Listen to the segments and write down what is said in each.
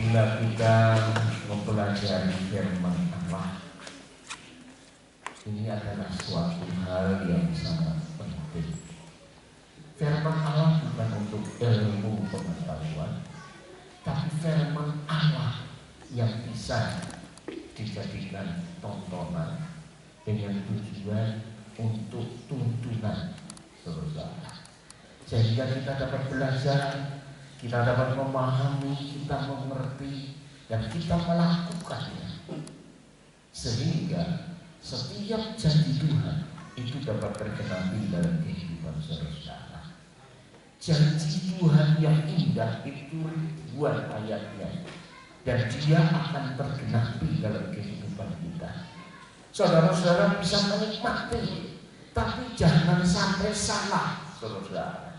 Bila kita mempelajari firman Allah, ini adalah suatu hal yang sangat penting. Firman Allah bukan untuk ilmu pengetahuan, tapi firman Allah yang bisa dijadikan tontonan dengan tujuan untuk tuntunan saudara. Sehingga kita dapat belajar, kita dapat memahami, kita mengerti, dan kita melakukannya. Sehingga setiap janji Tuhan itu dapat tergenapi dalam kehidupan saudara. Janji Tuhan yang indah itu ribuan ayatnya, dan dia akan tergenapi dalam kehidupan kita. Saudara-saudara bisa menikmati, tapi jangan sampai salah, saudara.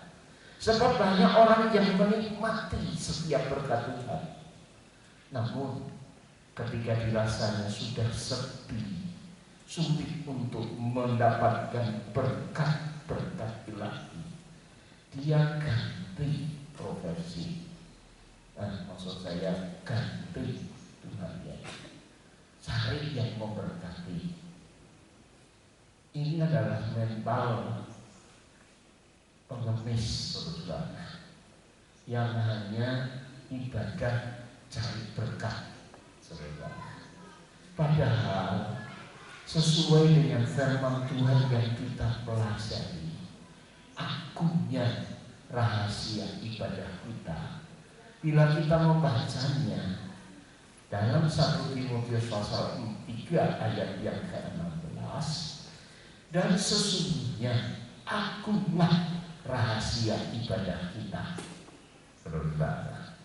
Sebab banyak orang yang menikmati setiap berkat Tuhan, namun ketika dirasanya sudah sepi, sulit untuk mendapatkan berkat-berkat ilahi, dia ganti profesi. Maksud saya ganti Tuhan ya, cari yang memberkati. Ini adalah mental pengemis saudara, yang hanya ibadah cari berkat saudara. Padahal sesuai dengan firman Tuhan yang kita pelajari, agungnya rahasia ibadah kita bila kita membacanya dalam 1 Timotius pasal 3 ayat yang ke-16. Dan sesungguhnya agunglah rahasia ibadah kita, saudara.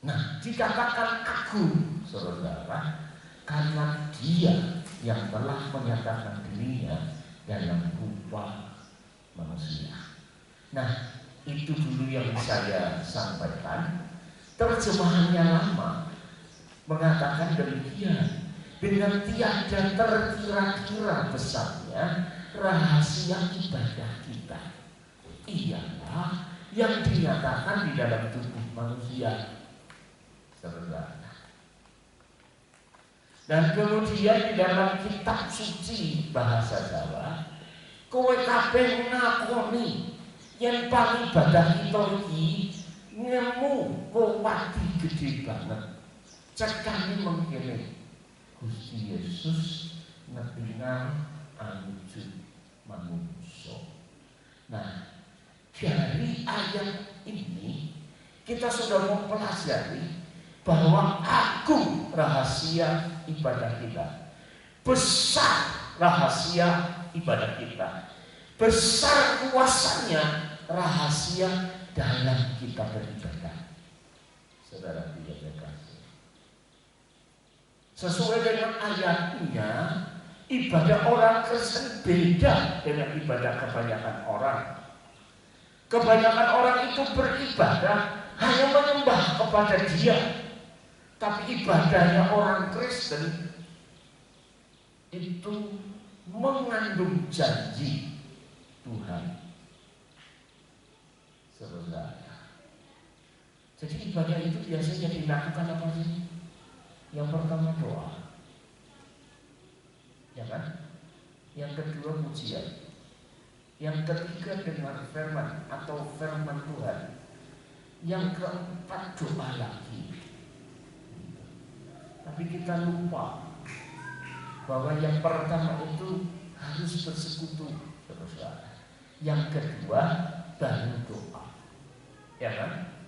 Nah, dikatakan agung, saudara, karena dia yang telah menyatakan dirinya dalam rupa manusia. Nah, itu dulu yang saya sampaikan. Terjemahannya lama mengatakan demikian, dengan tiada terkira-kira besarnya rahasia ibadah kita ialah yang dinyatakan di dalam tubuh manusia, saudara. Dan kemudian di dalam kitab suci bahasa Jawa, kowe kabeh ngakoni yen pangibadah kita iki ngemu kuwati gede banget. Cekane mengkene Gusti Yesus ngetingal awujud manusia. Nah, dari ayat ini kita sudah mempelajari bahwa agung rahasia ibadah kita, besar rahasia ibadah kita, besar kuasanya rahasia dalam kita beribadah. Saudara tidak kasih, sesuai dengan ayatnya, ibadah orang Kristen beda dengan ibadah kebanyakan orang. Kebanyakan orang itu beribadah hanya menyembah kepada Dia, tapi ibadahnya orang Kristen itu mengandung janji Tuhan, saudara. Jadi ibadah itu biasanya dilakukan apa sih? Yang pertama doa, ya kan? Yang kedua pujian, yang ketiga dengar firman atau firman Tuhan, yang keempat doa lagi. Tapi kita lupa bahwa yang pertama itu harus bersekutu, saudara. Yang kedua baru doa, ya kan?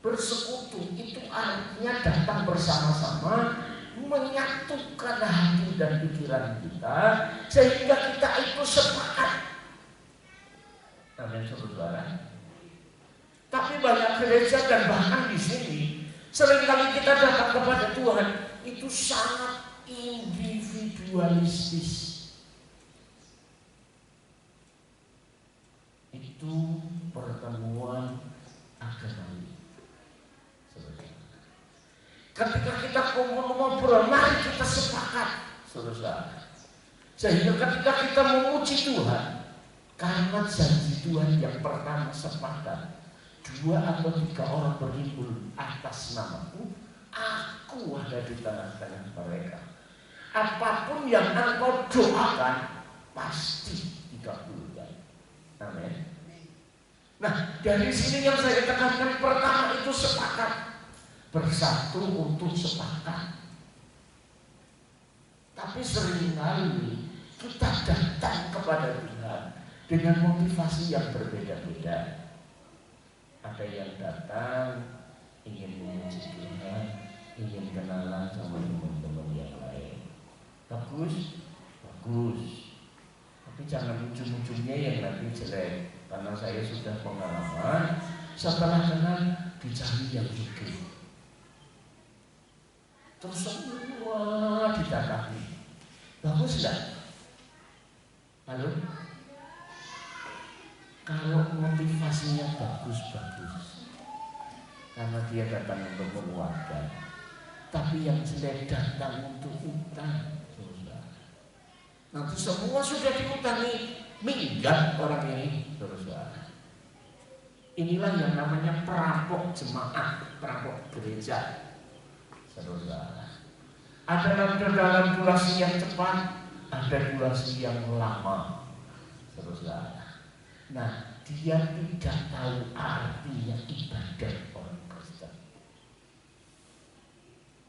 Bersekutu itu artinya datang bersama-sama, menyatukan hati dan pikiran kita sehingga kita itu sepakat. Amin, saudara. Tapi banyak gereja dan bahkan di sini seringkali kita datang kepada Tuhan itu sangat individualistis. Itu pertemuan agama. Ketika kita ngobrol, mari kita sepakat, saudara. Sehingga ketika kita memuji Tuhan, karena janji Tuhan yang pertama sepakat, 2 atau 3 orang berhimpun atas namaku, aku ada di tengah-tengah mereka. Apapun yang engkau doakan pasti dikabulkan. Amin. Nah, dari sini yang saya tekankan pertama itu sepakat, bersatu untuk sepakat. Tapi seringkali kita datang kepada Tuhan dengan motivasi yang berbeda-beda. Ada yang datang ingin memuji Tuhan, ingin kenalan sama teman-teman yang lain. Bagus, bagus. Tapi jangan ujung-ujungnya yang nanti jelek. Karena saya sudah pengalaman, setelah kenal dicari yang juga. Terus semua ditangkapi. Bagus enggak? Halo? Kalau motivasinya bagus-bagus, karena dia datang untuk menguatkan, tapi yang jelek datang untuk utang. Nanti semua sudah diutangi, minggat orang ini, saudara. Inilah yang namanya perampok jemaat, perampok gereja, saudara. Ada dalam durasi yang cepat, ada durasi yang lama, saudara. Nah, dia tidak tahu artinya ibadah orang Kristen.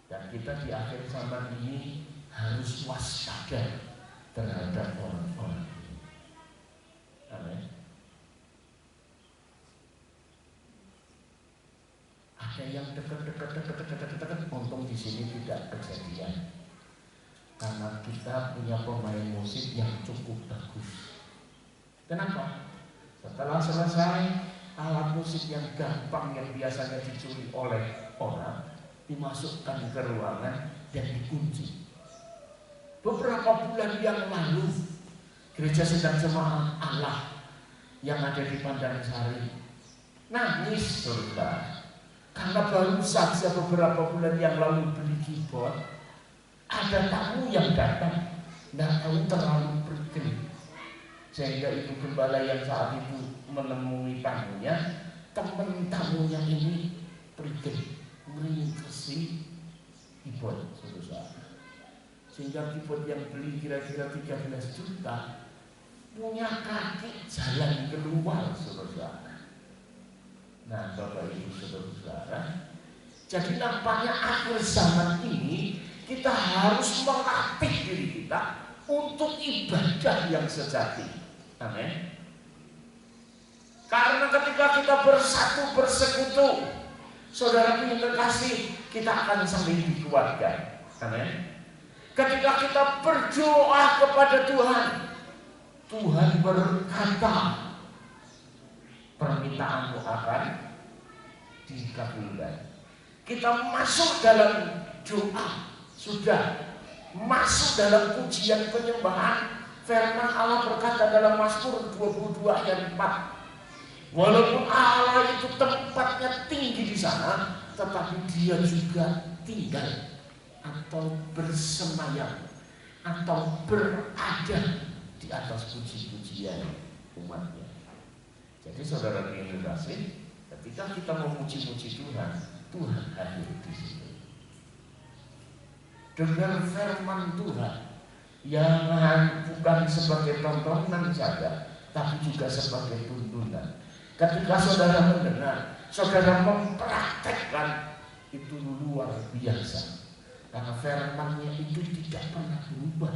Dan kita di akhir zaman ini harus waspada terhadap orang-orang ini. Amin. Ada yang dekat, untung di sini tidak kejadian. Karena kita punya pemain musik yang cukup bagus. Kenapa? Setelah selesai, alat musik yang gampang yang biasanya dicuri oleh orang dimasukkan ke ruangan dan dikunci. Beberapa bulan yang lalu, gereja sedang jemaat Allah yang ada di Pandansari nangis, saudara, karena baru saja beberapa bulan yang lalu beli keyboard. Ada tamu yang datang, tidak tahu terlalu bergerak, sehingga ibu gembala yang saat itu menemui tamunya, teman tamunya ini pergi meringkesi keyboard, saudara. Sehingga keyboard yang beli kira-kira 13 juta punya kaki jalan keluar, saudara. Nah, Bapak Ibu saudara, jadi nampaknya akhir zaman ini kita harus melatih diri kita untuk ibadah yang sejati. Amin. Karena ketika kita bersatu bersekutu, saudara yang terkasih, kita akan saling dikuatkan. Amin. Ketika kita berdoa kepada Tuhan, Tuhan berkata, permintaanmu akan dikabulkan. Kita masuk dalam doa, sudah masuk dalam pujian penyembahan. Firman Allah berkata dalam Mazmur 22 ayat 4, walaupun Allah itu tempatnya tinggi di sana, tetapi dia juga tinggal atau bersemayam atau berada di atas puji-pujian umatnya. Jadi saudara yang terkasih, ketika kita memuji-muji Tuhan, Tuhan hadir di situ. Dengar firman Tuhan yang bukan sebagai tontonan saja, tapi juga sebagai tuntunan. Ketika saudara mendengar, saudara mempraktekkan, itu luar biasa. Karena firman-Nya itu tidak pernah berubah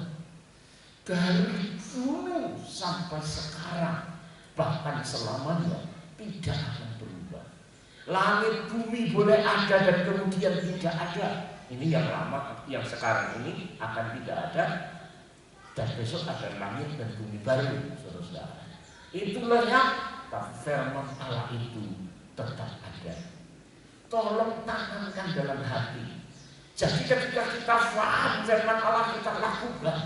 dari dulu sampai sekarang, bahkan selamanya tidak akan berubah. Langit bumi boleh ada dan kemudian tidak ada. Ini yang lama, yang sekarang ini akan tidak ada, dan besok ada langit dan bumi baru, saudara. Itu lenyap, tapi firman Allah itu tetap ada. Tolong tanamkan dalam hati. Jadi ketika kita paham firman Allah, kita lakukan,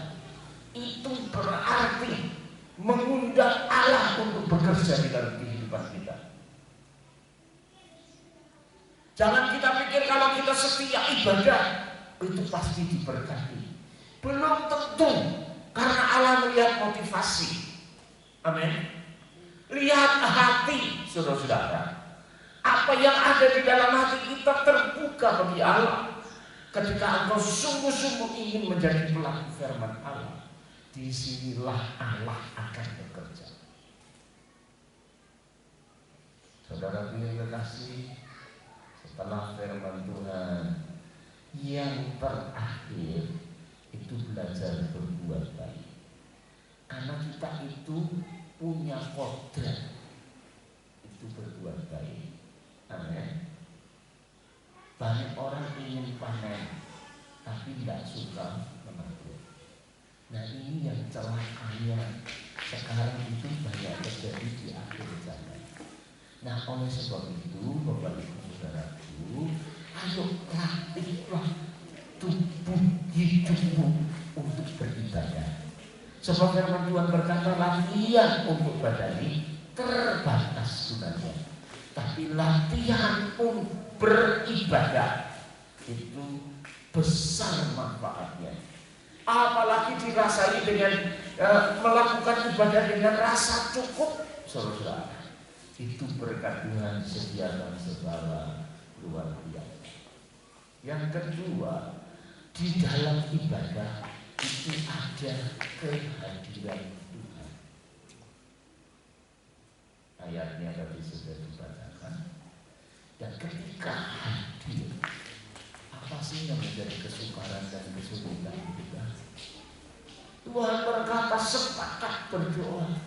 itu berarti mengundang Allah untuk bekerja di dalam kehidupan kita. Jangan kita pikir kalau kita setia ibadah itu pasti diberkati. Belum tentu, karena Allah melihat motivasi. Amin. Lihat hati, saudara-saudara. Apa yang ada di dalam hati kita terbuka bagi Allah. Ketika engkau sungguh-sungguh ingin menjadi pelaku firman Allah, disinilah Allah akan bekerja. Saudara pilih kekasih, setelah firman Tuhan yang terakhir itu belajar berbuat baik. Karena kita itu punya kodrat itu berbuat baik. Amin. Banyak orang ingin panen tapi tidak suka menabur. Nah ini yang celakanya sekarang itu banyak terjadi di akhir zaman. Nah oleh sebab itu Bapak Ibu Saudaraku, ayo latihlah tubuh hidupmu untuk beribadah. Sebab firman Tuhan berkata latihan untuk badani terbatas gunanya, tapi latihan untuk beribadah itu besar manfaatnya. Apalagi dirasai dengan melakukan ibadah dengan rasa cukup, saudara. Itu berkat Tuhan disediakan secara luar biasa. Yang kedua, di dalam ibadah itu ada kehadiran Tuhan. Ayatnya tadi sudah dibacakan. Dan ketika hadir, apa sih yang menjadi kesukaran dan kesulitan kita? Tuhan berkata sepakat berdoa,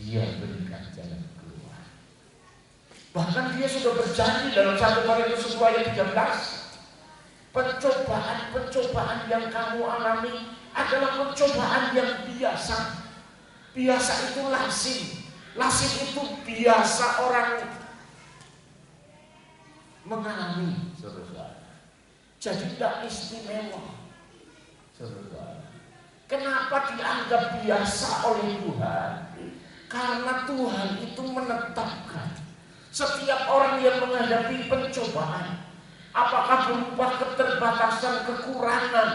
Dia berikan jalan keluar. Bahkan Dia sudah berjanji dalam 1 Korintus 2 ayat 13, pencobaan yang kamu alami adalah pencobaan yang biasa. Biasa itu lazim. Lazim itu biasa orang mengalami, saudara. Jadi tidak istimewa, saudara. Kenapa dianggap biasa oleh Tuhan? Karena Tuhan itu menetapkan setiap orang yang menghadapi pencobaan, apakah berupa keterbatasan, kekurangan,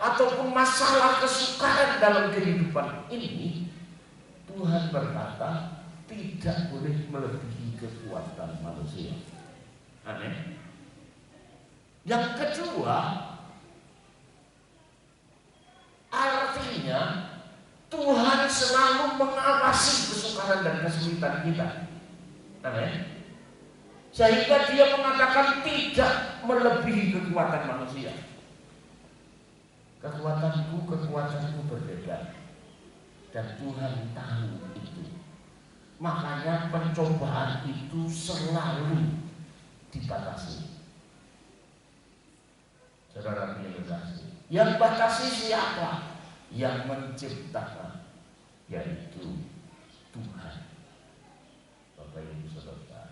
ataupun masalah kesukaran dalam kehidupan ini, Tuhan berkata tidak boleh melebihi kekuatan manusia. Aneh. Yang kedua, artinya Tuhan selalu mengawasi kesukaran dan kesulitan kita. Aneh. Sehingga Dia mengatakan tidak melebihi kekuatan manusia. Kekuatanku berbeda. Dan Tuhan tahu itu. Makanya pencobaan itu selalu dibatasi. Saudara pilih kasih. Yang batasi siapa? Yang menciptakan, yaitu Tuhan. Bapak Ibu Saudara.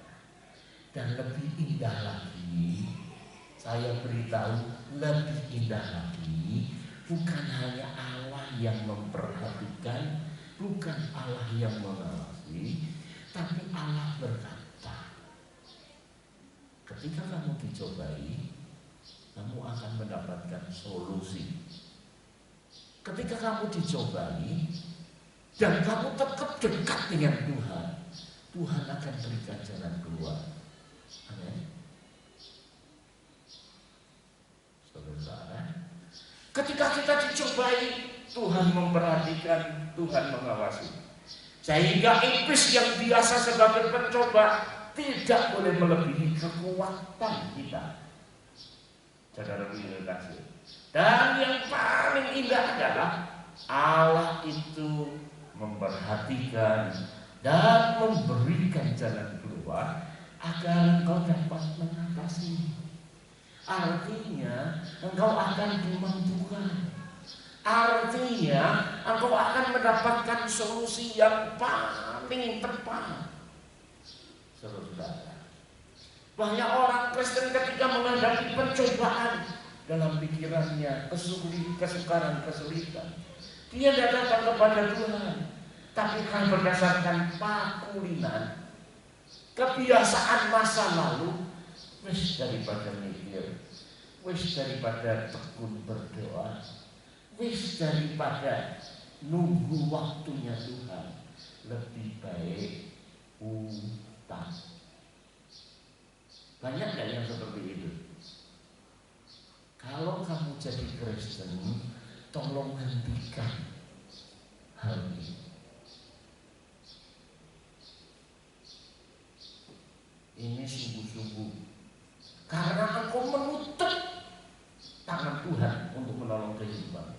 Dan lebih indah lagi, saya beritahu lebih indah lagi, bukan hanya Allah yang memperhatikan, bukan Allah yang mengawasi, tapi Allah berkata, ketika kamu dicobai, kamu akan mendapatkan solusi. Ketika kamu dicobai dan kamu tetap dekat dengan Tuhan, Tuhan akan berikan jalan keluar. Amin. Saudara, ketika kita dicobai, Tuhan memperhatikan, Tuhan mengawasi. Sehingga iblis yang biasa sebagai pencoba tidak boleh melebihi kekuatan kita. Saudara pilih kasih. Dan yang paling indah adalah Allah itu memperhatikan dan memberikan jalan keluar agar engkau dapat mengatasi. Artinya engkau akan dimampukan. Artinya engkau akan mendapatkan solusi yang paling tepat. Saudara, banyak orang Kristen ketika menghadapi pencobaan dalam pikirannya, kesukaran, kesulitan, dia tidak datang kepada Tuhan, tapi kan berdasarkan pakulinan, kebiasaan masa lalu, wis daripada mikir, wis daripada tekun berdoa, wis daripada nunggu waktunya Tuhan, lebih baik utang. Banyak nggak yang seperti itu? Kalau kamu jadi Kristen, tolong hentikan hal ini. Ini sungguh-sungguh karena engkau menutup tangan Tuhan untuk menolong kehidupan.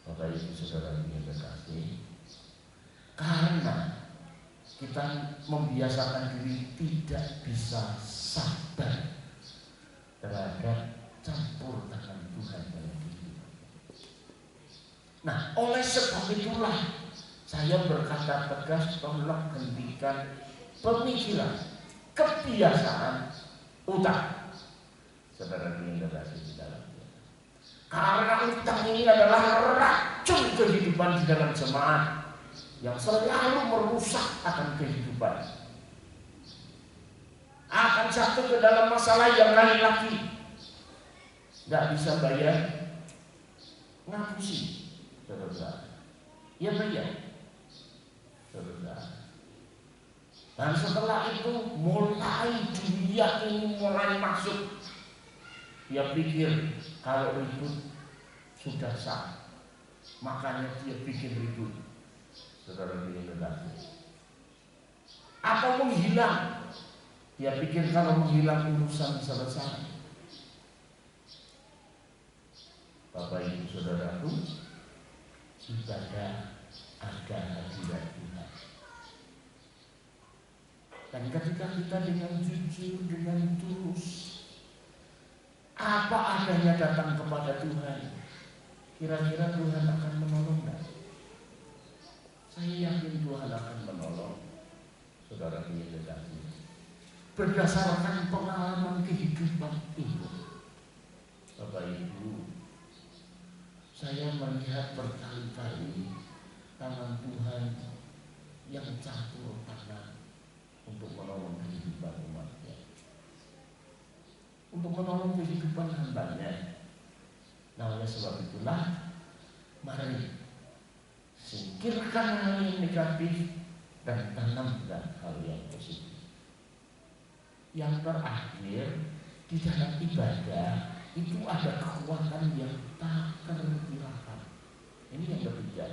Bapak Ibu Saudara yang terkasih, karena kita membiasakan diri tidak bisa sabar terhadap campur tangan Tuhan dalam kehidupan. Nah, oleh sebab itulah saya berkata tegas, tolong hentikan pemikiran, kebiasaan utang. Saudara yang terkasih di dalam, karena utang ini adalah racun kehidupan di dalam jemaat yang selalu merusak akan kehidupan. Akan jatuh ke dalam masalah yang lain lagi. Gak bisa bayar, ngapusi, saudara. Ya bayar, saudara. Dan setelah itu mulai dunia ini mulai masuk. Dia pikir kalau ribut sudah sah, makanya dia bikin ribut. Saudara yang terkasih, atau menghilang, dia pikir kalau menghilang urusan selesai. Bapak Ibu Saudaraku, ibadah ada hadirat Tuhan. Dan ketika kita dengan jujur, dengan tulus, apa adanya datang kepada Tuhan, kira-kira Tuhan akan menolong gak? Saya yakin Tuhan akan menolong. Saudara yang terkasih, berdasarkan pengalaman kehidupan itu, Bapak Ibu, saya melihat berkali-kali tangan Tuhan yang campur tangan untuk menolong kehidupan umatnya, untuk menolong kehidupan hambanya. Nah, oleh sebab itulah, mari singkirkan hal yang negatif dan tanamkan hal yang positif. Yang terakhir, di dalam ibadah itu ada kekuatan yang tak terkirakan. Ini yang ketiga,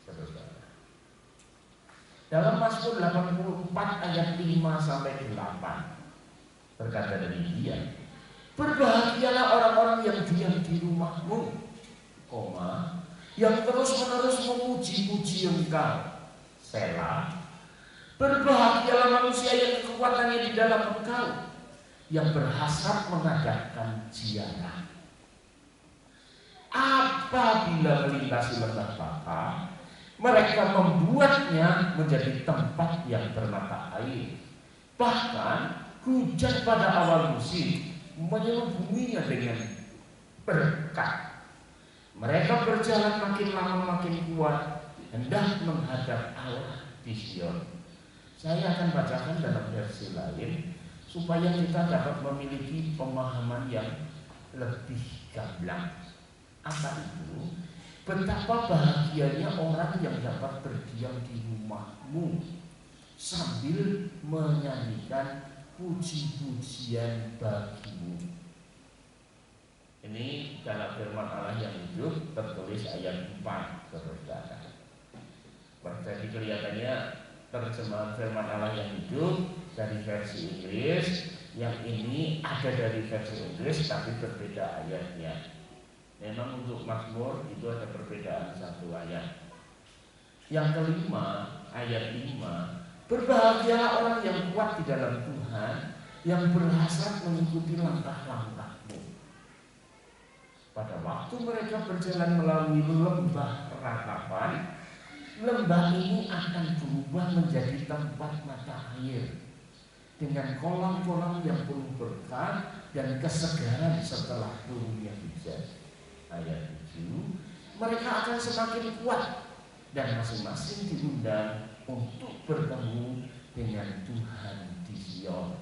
saudara. Dalam Mazmur 84 ayat 5 sampai 8 berkata demikian, berbahagialah orang-orang yang diam di rumahmu, yang terus-menerus memuji-puji Engkau, Selah. Berbahagialah manusia yang kekuatannya di dalam Engkau, yang berhasrat mengadakan ziarah. Apabila melintasi lembah Baka, mereka membuatnya menjadi tempat yang bermata air. Bahkan hujan pada awal musim menyelubuminya dengan berkat. Mereka berjalan makin lama makin kuat, hendak menghadap Allah di Sion. Saya akan bacakan dalam versi lain supaya kita dapat memiliki pemahaman yang lebih gamblang. Apa itu? Betapa bahagianya orang yang dapat berdiam di rumahmu sambil menyanyikan puji-pujian bagimu. Ini dalam firman Allah yang hidup tertulis ayat 4, saudara. Jadi kelihatannya terjemahan firman Allah yang hidup dari versi Inggris, yang ini ada dari versi Inggris tapi berbeda ayatnya. Memang untuk Mazmur itu ada perbedaan satu ayat. Yang kelima, ayat 5, berbahagialah orang yang kuat di dalam Tuhan, yang berhasrat mengikuti langkah-langkahmu. Pada waktu mereka berjalan melalui lembah ratapan, lembah ini akan berubah menjadi tempat mata air dengan kolam-kolam yang penuh berkah dan kesegaran setelah turunnya hujan. Ayat 7, mereka akan semakin kuat dan masing-masing diundang untuk bertemu dengan Tuhan di Sion.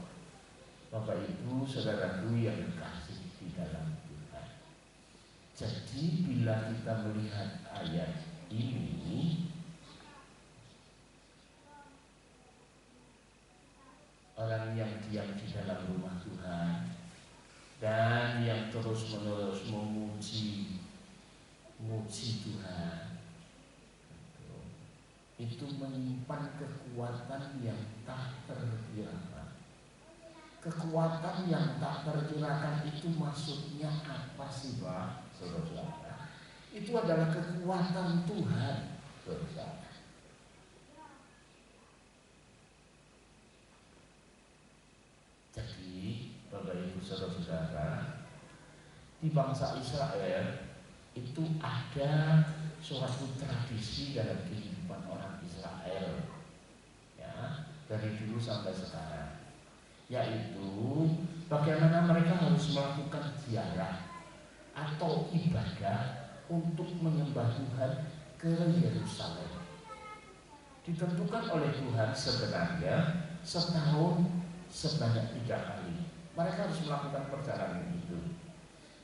Bapak Ibu Saudaraku yang dikasihi di dalam Tuhan. Jadi bila kita melihat ayat ini, yang di dalam rumah Tuhan dan yang terus-menerus memuji Tuhan, itu menyimpan kekuatan yang tak terkirakan. Kekuatan yang tak terkirakan itu maksudnya apa sih, Pak? Saudara, itu adalah kekuatan Tuhan, saudara. Jadi, Bapak Ibu saudara-saudara, di bangsa Israel itu ada suatu tradisi dalam kehidupan orang Israel, ya, dari dulu sampai sekarang, yaitu bagaimana mereka harus melakukan ziarah atau ibadah untuk menyembah Tuhan ke Yerusalem. Ditentukan oleh Tuhan sebenarnya setahun sebanyak 3 kali. Mereka harus melakukan perjalanan itu.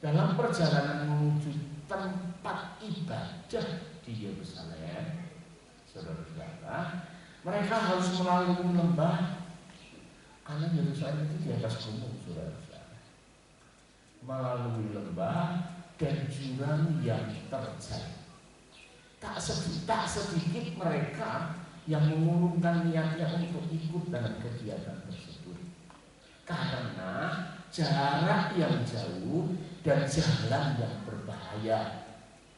Dalam perjalanan menuju tempat ibadah di Yerusalem, saudara-saudara, mereka harus melalui lembah, karena Yerusalem itu di atas gunung, saudara-saudara. Melalui lembah dan jurang yang terjal. Tak sedikit mereka yang mengurungkan niatnya untuk ikut dalam kegiatan tersebut, karena jarak yang jauh dan jalan yang berbahaya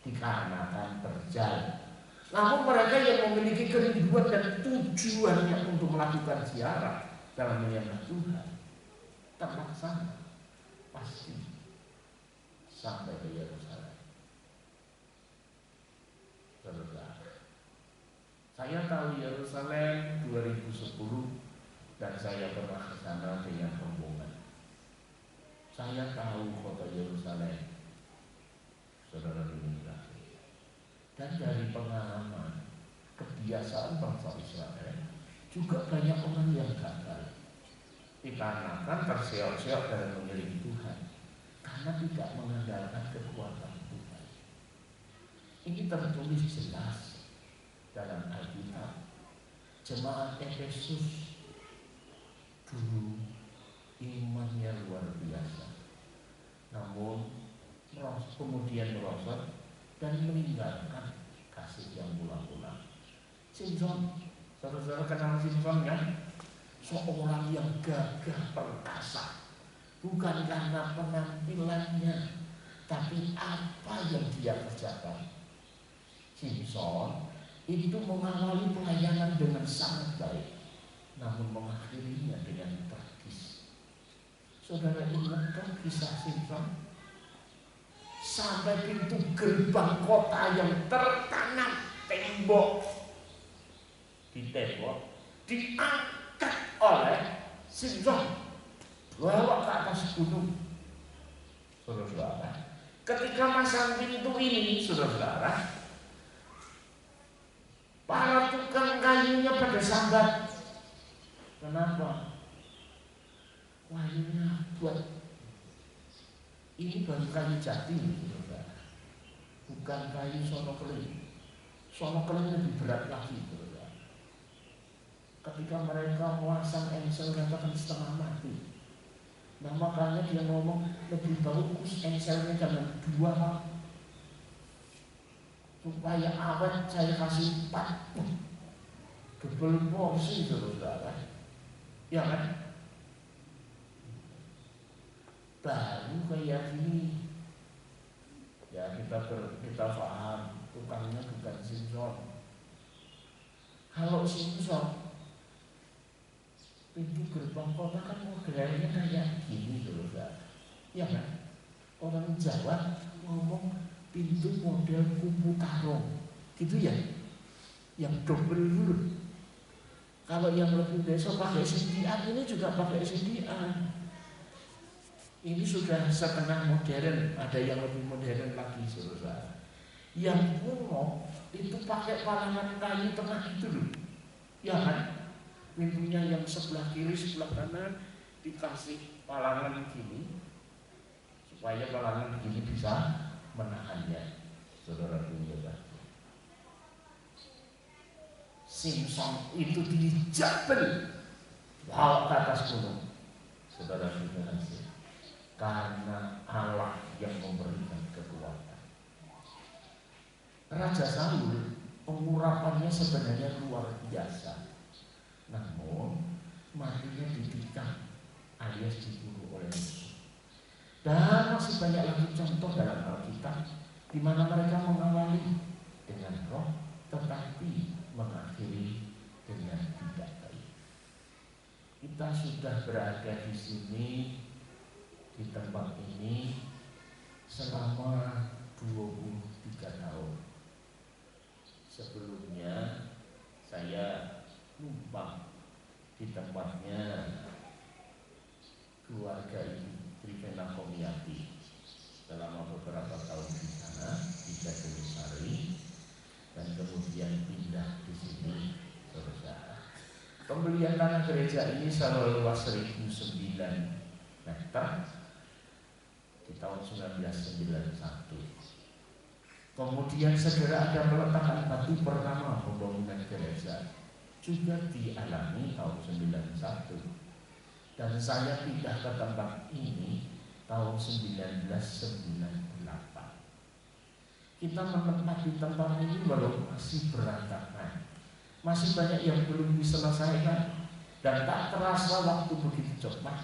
dikarenakan terjal. Namun mereka yang memiliki kerinduan dan tujuannya untuk melakukan ziarah dalam menyembah Tuhan terlaksana, pasti sampai ke Yerusalem. Saya tahu Yerusalem 2010 dan saya pernah ke sana dengan rombongan. Saya tahu kota Yerusalem, saudara dimuliakan. Dan dari pengalaman, kebiasaan bangsa Israel, juga banyak orang yang gagal dikarenakan terseok-seok dalam memilih Tuhan, karena tidak mengandalkan kekuatan Tuhan. Ini tertulis jelas dalam Alkitab. Jemaat Efesus dulu imannya luar biasa, namun kemudian merosot dan meninggalkan kasih yang mula-mula. Simpson, saudara-saudara kenal Simpson kan? Seorang yang gagah perkasa, bukan karena penampilannya, tapi apa yang dia kerjakan. Simpson itu mengawali pelayanan dengan sangat baik, namun mengakhirinya dengan tragis. Saudara ingatkan kisah Simpson? Sampai pintu gerbang kota yang tertanam tembok di tembok diangkat oleh Simpson, bawa ke atas gunung. Saudara-saudara, ketika masang pintu ini, saudara-saudara, para tukang kayunya pada sambat. Kenapa? Kayunya buat ini baru kayu jati, saudara. Bukan kayu sono keling. Sono keling lebih berat lagi, saudara. Ketika mereka memasang engsel, katakan setengah mati. Nah makanya dia ngomong lebih bagus engselnya jangan 2, supaya awet saya kasih 4. Double porsi, saudara. Ya kan? Baru kayak gini. Ya kita paham tukangnya bukan Simpson. Kalau Simpson, pintu gerbang kota kan modelnya kayak gini, saudara. Ya kan? Orang Jawa ngomong pintu model kupu karong, gitu ya, yang double dulu. Kalau yang lebih besok pakai SDA, ini juga pakai SDA. Ini sudah setengah modern, ada yang lebih modern lagi, saudara. Yang kuno itu pakai palangan kayu tengah itu loh, ya kan? Pintunya yang sebelah kiri, sebelah kanan dikasih palangan gini, supaya palangan gini bisa menahannya, saudara dimuliakan. Simpson itu dijabel bawa ke atas gunung. Saudara kasih, karena Allah yang memberikan kekuatan. Raja Saul pengurapannya sebenarnya luar biasa, namun matinya ditikam alias dibunuh oleh musuh. Dan masih banyak lagi contoh dalam Alkitab di mana mereka mengawali dengan roh tetapi mengakhiri dengan tidak baik. Kita sudah berada di sini, di tempat ini selama 23 tahun. Sebelumnya saya numpang di tempatnya keluarga Ibu Trivena Komiati selama beberapa tahun di sana di Jatinegara, dan kemudian pindah di sini, saudara. Pembelian tanah gereja ini selalu luas 1.009 meter di tahun 1991. Kemudian segera ada peletakan batu pertama pembangunan gereja, juga dialami tahun 91. Dan saya pindah ke tempat ini tahun 1998. Kita menempati tempat ini walau masih berantakan, masih banyak yang belum diselesaikan, dan tak terasa waktu begitu cepat.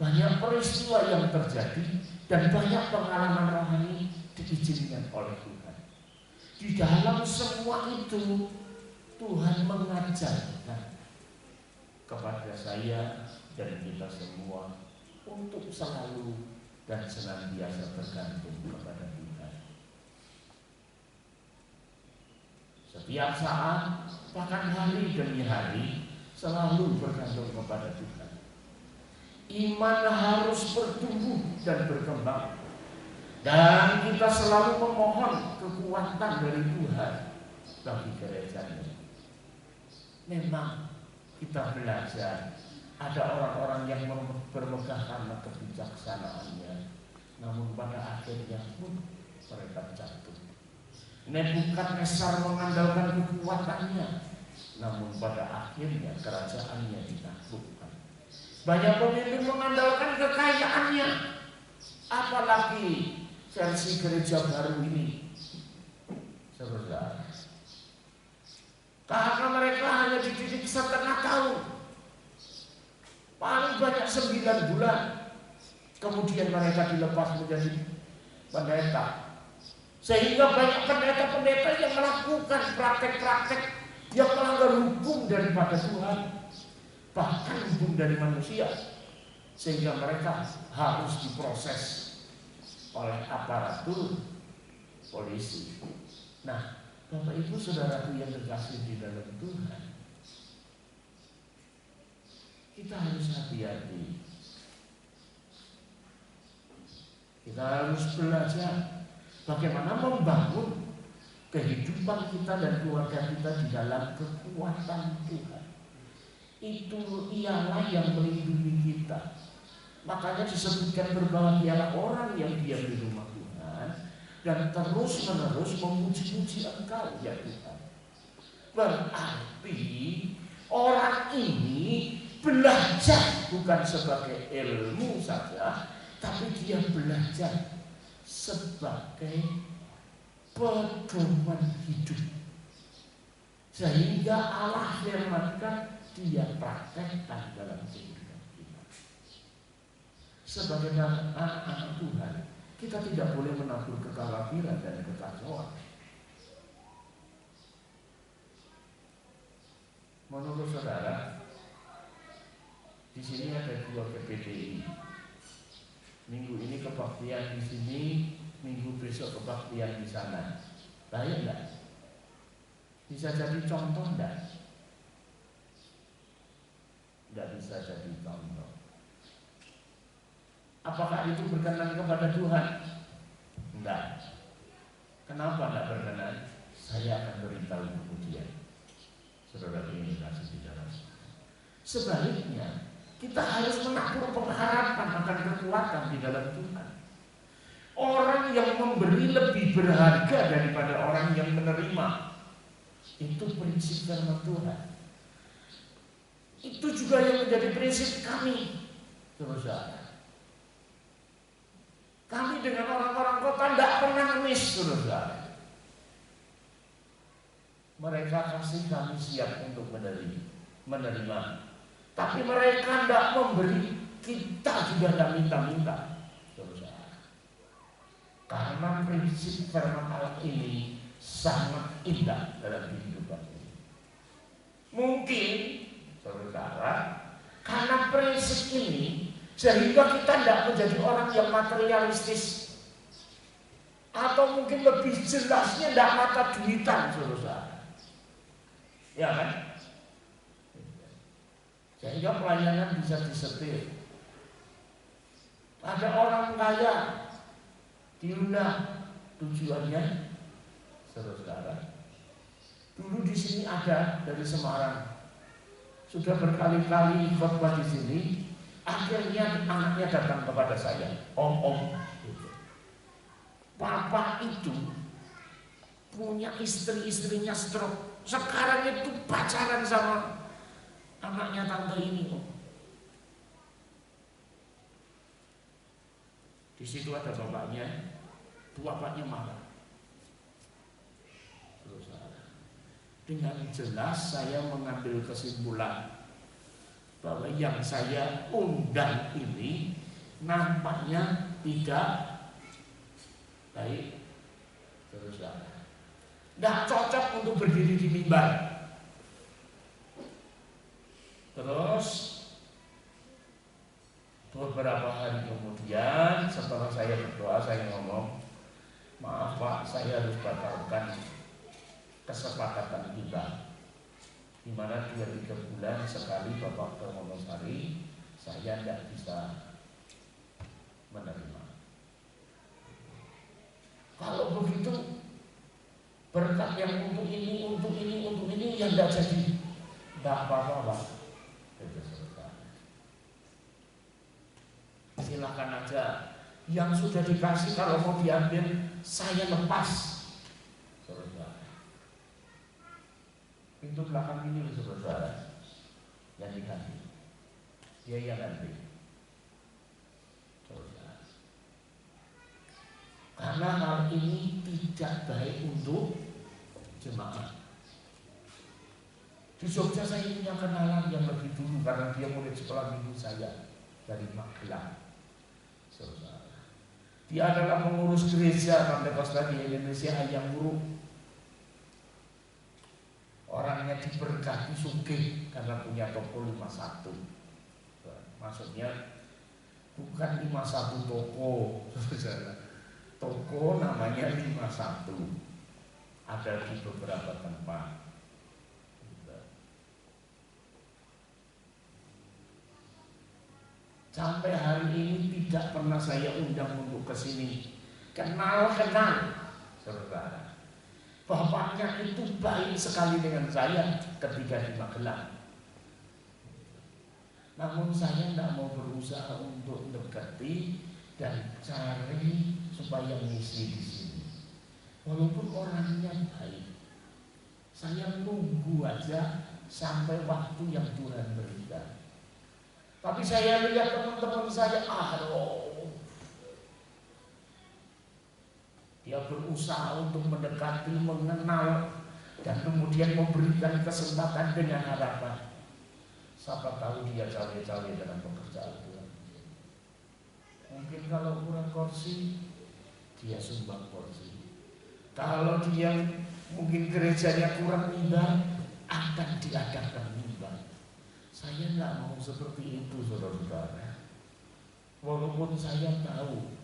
Banyak peristiwa yang terjadi dan banyak pengalaman rohani diizinkan oleh Tuhan. Di dalam semua itu Tuhan mengajarkan kepada saya dan kita semua untuk selalu dan senantiasa bergantung kepada Tuhan. Setiap saat, bahkan hari demi hari, selalu bergantung kepada Tuhan. Iman harus bertumbuh dan berkembang, dan kita selalu memohon kekuatan dari Tuhan bagi gerejanya. Memang kita belajar ada orang-orang yang bermegah karena kebijaksanaannya, namun pada akhirnya pun mereka jatuh. Nebukadnezar mengandalkan kekuatannya, namun pada akhirnya kerajaannya ditaklukkan. Banyak pemimpin mengandalkan kekayaannya, apalagi versi gereja baru ini, saudara. Karena mereka hanya dididik setengah tahun, paling banyak 9 bulan, kemudian mereka dilepas menjadi pendeta. Sehingga banyak pendeta-pendeta yang melakukan praktek-praktek yang melanggar hukum daripada Tuhan, bahkan hukum dari manusia, sehingga mereka harus diproses oleh aparatur polisi. Nah, Bapak Ibu saudaraku yang terkasih di dalam Tuhan, kita harus hati-hati. Kita harus belajar bagaimana membangun kehidupan kita dan keluarga kita di dalam kekuatan Tuhan. Itu ialah yang melindungi kita. Makanya disebutkan berbahagialah orang yang diam di rumah Tuhan dan terus-menerus memuji-muji Engkau ya Tuhan. Berarti orang ini belajar bukan sebagai ilmu saja, tapi dia belajar sebagai pedoman hidup, sehingga Allah firmankan dia praktekkan dalam kehidupan kita. Sebagai anak-anak Tuhan, kita tidak boleh menabur kekhawatiran dan kekacauan. Menurut saudara, di sini ada 2 PPDI. Minggu ini kebaktian di sini, minggu besok kebaktian di sana. Baik enggak? Bisa jadi contoh enggak? Enggak bisa jadi contoh. Apakah itu berkenan kepada Tuhan? Enggak. Kenapa enggak berkenan? Saya akan beritahu kemudian. Saudara ini kasih bicara. Sebaliknya, kita harus menakur pengharapan akan kekuatan di dalam Tuhan. Orang yang memberi lebih berharga daripada orang yang menerima. Itu prinsip firman Tuhan. Itu juga yang menjadi prinsip kami saudara. Kami dengan orang-orang kota tidak pernah ngemis, saudara. Mereka kasih, kami siap untuk menerima. Tapi mereka tidak memberi, kita juga tidak minta-minta, saudara. Karena prinsip firman Allah ini sangat indah dalam kehidupan ini. Mungkin, saudara, karena prinsip ini sehingga kita tidak menjadi orang yang materialistis, atau mungkin lebih jelasnya tidak mata duitan, saudara. Ya kan? Sehingga pelayanan bisa disetir. Ada orang kaya diundang, tujuannya, saudara. Dulu di sini ada dari Semarang, sudah berkali-kali khotbah di sini. Akhirnya anaknya datang kepada saya, om, papa itu punya istrinya stroke. Sekarang itu pacaran sama anaknya tante ini, om. Di situ ada bapaknya, bapaknya marah. Dengan jelas saya mengambil kesimpulan bahwa yang saya undang ini nampaknya tidak baik, tidak cocok untuk berdiri di mimbar. Terus beberapa hari kemudian setelah saya berdoa, saya ngomong, maaf Pak, saya harus batalkan kesepakatan kita, di mana 2-3 bulan sekali Bapak ke Wonosari, saya tidak bisa menerima. Kalau begitu berkat yang untuk ini yang tidak jadi, tidak apa-apa Pak. Silakan aja, yang sudah dikasih kalau mau diambil saya lepas. Pintu belakang ini saudara yang diganti, dia yang ganti, saudara. Karena hal ini tidak baik untuk jemaat. Di Jogja saya punya kenalan yang lebih dulu karena dia murid sekolah minggu saya dari Magelang, saudara. Dia adalah pengurus gereja Pantekosta di Indonesia yang buruk. Orangnya diberkati sugih karena punya toko 51. Maksudnya bukan 51 toko, toko namanya 51. Ada di beberapa tempat. Sampai hari ini tidak pernah saya undang untuk ke sini. Kenal, saudara. Bapaknya itu baik sekali dengan saya ketika di Magelang. Namun saya tidak mau berusaha untuk mendekati dan cari supaya ngisi di sini. Walaupun orangnya baik, saya nunggu aja sampai waktu yang Tuhan berikan. Tapi saya lihat teman-teman saya, dia berusaha untuk mendekati, mengenal, dan kemudian memberikan kesempatan dengan harapan. Siapa tahu dia cawe-cawe dalam pekerjaan Tuhan. Mungkin kalau kurang kursi, dia sumbang kursi. Kalau dia mungkin gerejanya kurang mimbar, akan diadakan mimbar. Saya tidak mau seperti itu, saudara-saudara. Walaupun saya tahu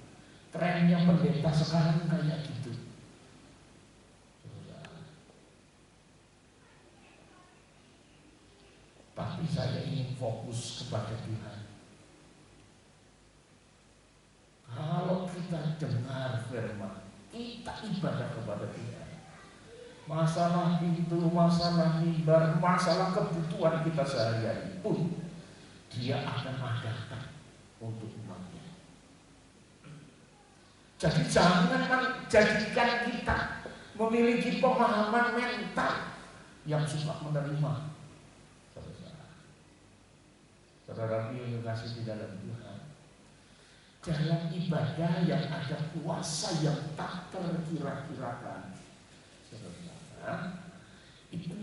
trennya pendeta sekarang kayak gitu. Tapi saya ingin fokus kepada Tuhan. Kalau kita dengar firman, kita ibadah kepada Tuhan. Masalah pintu, masalah mimbar, masalah kebutuhan kita sehari-hari pun Dia akan adakan untuk umatnya. Jadi jangan jadikan kita memiliki pemahaman mental yang suka menerima. Saudara yang kasih di dalam Tuhan, dalam ibadah yang ada kuasa yang tak terkira-kirakan. Saudara, itu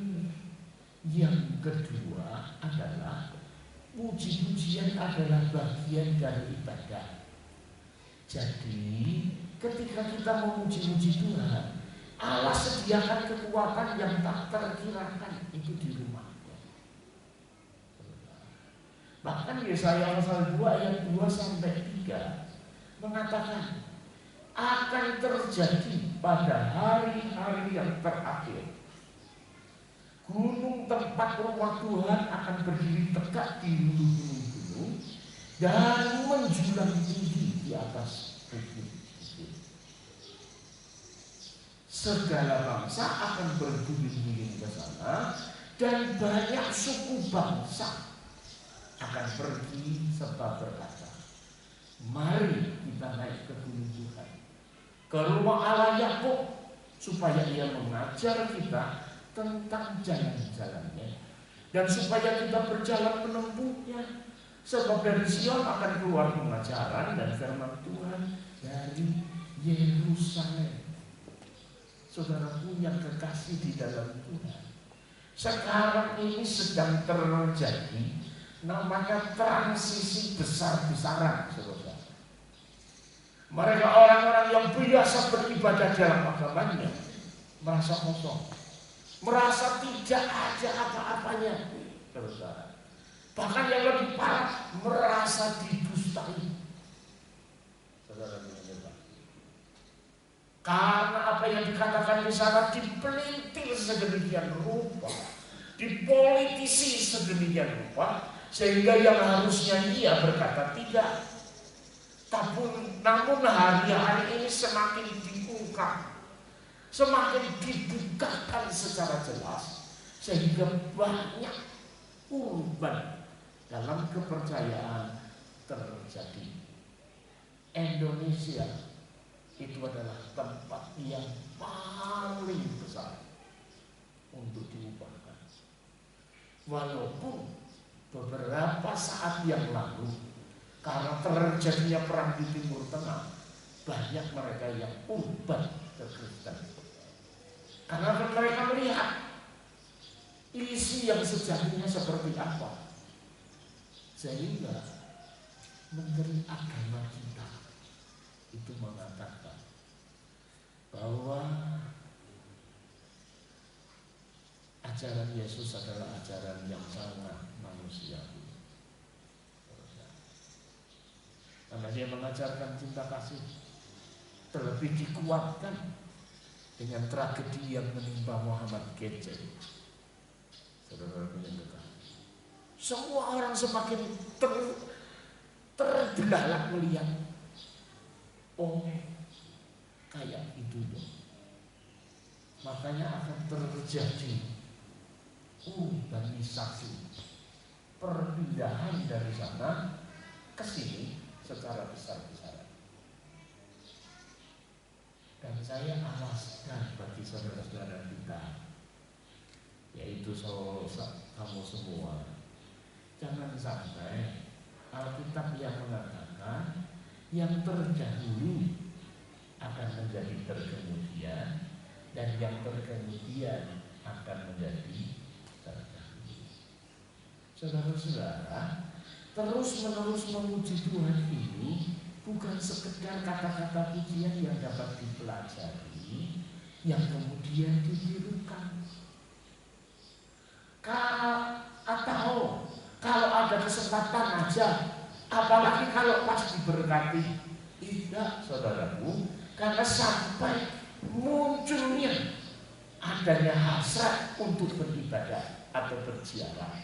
yang kedua adalah puji-pujian adalah bagian dari ibadah. Jadi ketika kita memuji-muji Tuhan, Allah sediakan kekuatan yang tak terkirakan itu di rumahnya. Bahkan Yesaya pasal 2 ayat 2 sampai 3 mengatakan akan terjadi pada hari-hari yang terakhir, gunung tempat rumah Tuhan akan berdiri tegak di gunung-gunung dan menjulang tinggi di atas bukit-bukit. Segala bangsa akan berguling-guling ke sana dan banyak suku bangsa akan pergi serta berkata, mari kita naik ke gunung Tuhan, ke rumah Allah Yakub, supaya Ia mengajar kita tentang jalan-jalannya dan supaya kita berjalan menempuhnya. Sebab dari Sion akan keluar pengajaran dan firman Tuhan dari Yerusalem. Saudaraku yang kekasih di dalam Tuhan, sekarang ini sedang terjadi namanya transisi besar-besaran, saudara. Mereka orang-orang yang biasa beribadah dalam agamanya merasa kosong, merasa tidak ada apa-apanya, saudara. Bahkan yang lebih parah, merasa didustai, saudara. Karena apa yang dikatakan di sana dipelintir sedemikian rupa, dipolitisi sedemikian rupa, sehingga yang harusnya ia berkata tidak, namun hari-hari ini semakin diungkap, semakin dibukakan secara jelas, sehingga banyak urban dalam kepercayaan terjadi. Indonesia itu adalah tempat yang paling besar untuk diubahkan. Walaupun beberapa saat yang lalu, karena terjadinya perang di Timur Tengah, banyak mereka yang ubah ke Kristen. Karena mereka melihat isi yang sejatinya seperti apa, sehingga Menteri Agama kita itu mengatakan bahwa ajaran Yesus adalah ajaran yang sangat manusiawi. Karena dia mengajarkan cinta kasih, terlebih dikuatkan dengan tragedi yang menimpa Muhammad Kece. Saudara yang kekasih, semua orang semakin terbelalak melihat, oh kayak itu loh. Makanya akan terjadi urbanisasi, perpindahan dari sana ke sini secara besar-besaran. Dan saya alaskan bagi saudara-saudara kita, yaitu kamu semua, jangan sampai Alkitab yang mengatakan yang terdahulu akan menjadi terkemudian dan yang terkemudian akan menjadi terdahulu. Saudara-saudara, terus-menerus memuji Tuhan ini bukan sekedar kata-kata pujian yang dapat dipelajari, yang kemudian ditirukan. Atau kalau ada kesempatan aja, apalagi kalau pas diberkati. Tidak, saudaraku, karena sampai munculnya adanya hasrat untuk beribadah atau berziarah.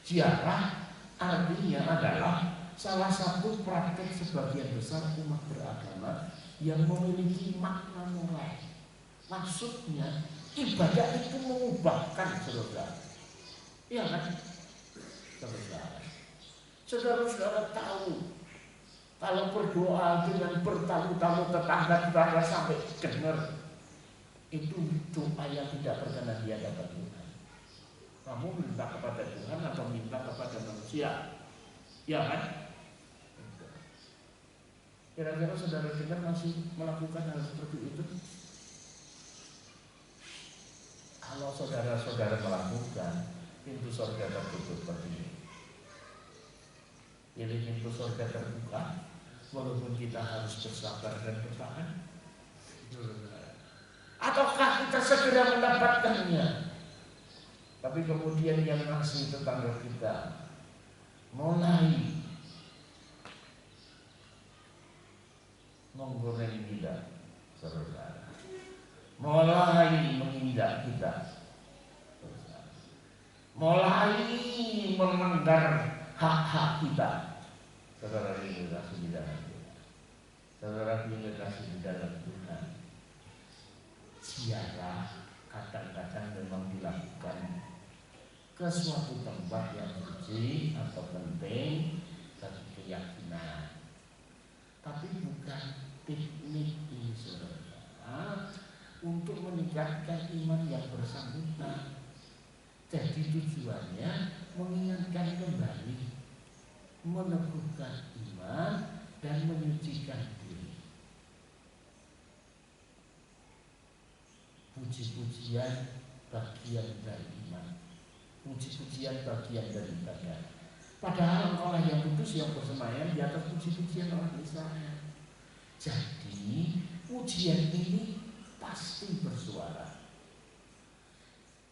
Ziarah artinya adalah salah satu praktek sebagian besar umat beragama yang memiliki makna moral. Maksudnya ibadah itu mengubahkan, saudara. Iya kan? Saudara-saudara tahu, kalau berdoa dengan bertamu-tamu tetangga-tetangga sampai dengar, itu doa yang tidak berkenan di hadapan Tuhan. Kamu minta kepada Tuhan atau minta kepada manusia? Ya kan? Kira-kira saudara dengar masih melakukan hal seperti itu? Kalau saudara-saudara melakukan, pintu surga tertutup bagi. Pilih pintu surga terbuka, walaupun kita harus bersabar dan bertahan. Ataukah kita segera mendapatkannya? Tapi kemudian yang masih tetangga kita mulai menggoreng kita, saudara, mulai menginjak kita, mulai melanggar hak-hak kita. Saudara ini kasih di dalam Tuhan. Saudara ini kasih di dalam Tuhan. Ziarah kadang-kadang memang dilakukan ke suatu tempat yang suci atau penting bagi keyakinan, tapi bukan teknik ini, saudara, untuk meningkatkan iman yang bersangkutan. Jadi tujuannya mengingatkan kembali, meneguhkan iman dan menyucikan diri. Puji-pujian bagian dari iman, puji-pujian bagian dari ibadah. Padahal orang yang kudus yang bersemayam di atas puji-pujian orang Israel. Jadi pujian ini pasti bersuara